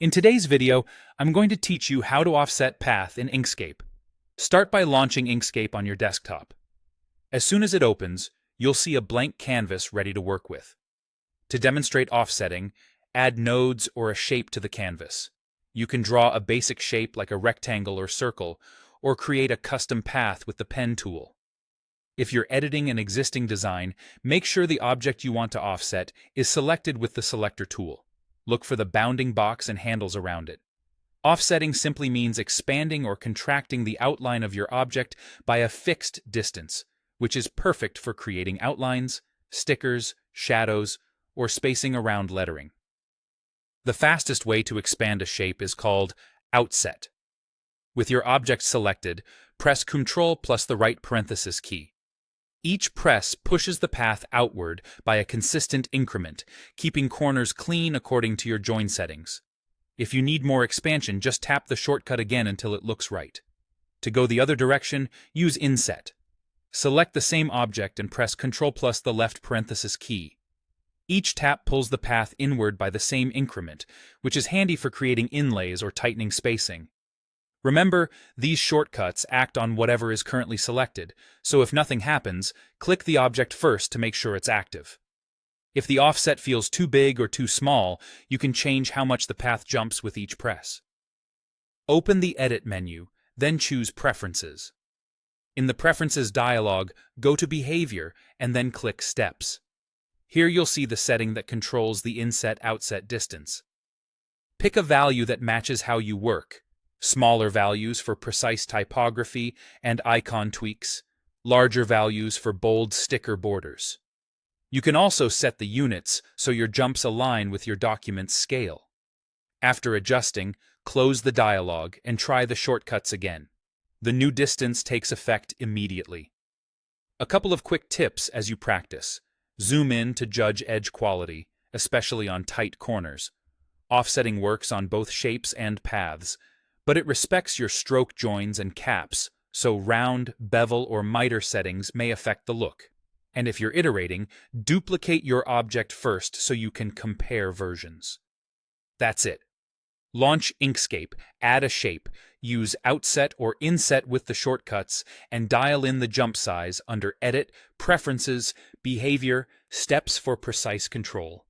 In today's video, I'm going to teach you how to offset path in Inkscape. Start by launching Inkscape on your desktop. As soon as it opens, you'll see a blank canvas ready to work with. To demonstrate offsetting, add nodes or a shape to the canvas. You can draw a basic shape like a rectangle or circle, or create a custom path with the pen tool. If you're editing an existing design, make sure the object you want to offset is selected with the selector tool. Look for the bounding box and handles around it. Offsetting simply means expanding or contracting the outline of your object by a fixed distance, which is perfect for creating outlines, stickers, shadows, or spacing around lettering. The fastest way to expand a shape is called outset. With your object selected, press Ctrl plus the right parenthesis key. Each press pushes the path outward by a consistent increment, keeping corners clean according to your join settings. If you need more expansion, just tap the shortcut again until it looks right. To go the other direction, use Inset. Select the same object and press Ctrl plus the left parenthesis key. Each tap pulls the path inward by the same increment, which is handy for creating inlays or tightening spacing. Remember, these shortcuts act on whatever is currently selected, so if nothing happens, click the object first to make sure it's active. If the offset feels too big or too small, you can change how much the path jumps with each press. Open the Edit menu, then choose Preferences. In the Preferences dialog, go to Behavior and then click Steps. Here you'll see the setting that controls the inset-outset distance. Pick a value that matches how you work. Smaller values for precise typography and icon tweaks, larger values for bold sticker borders. You can also set the units so your jumps align with your document's scale. After adjusting, close the dialog and try the shortcuts again. The new distance takes effect immediately. A couple of quick tips as you practice. Zoom in to judge edge quality, especially on tight corners. Offsetting works on both shapes and paths, but it respects your stroke joins and caps, so round, bevel, or miter settings may affect the look. And if you're iterating, duplicate your object first so you can compare versions. That's it. Launch Inkscape, add a shape, use Outset or Inset with the shortcuts, and dial in the jump size under Edit, Preferences, Behavior, Steps for precise control.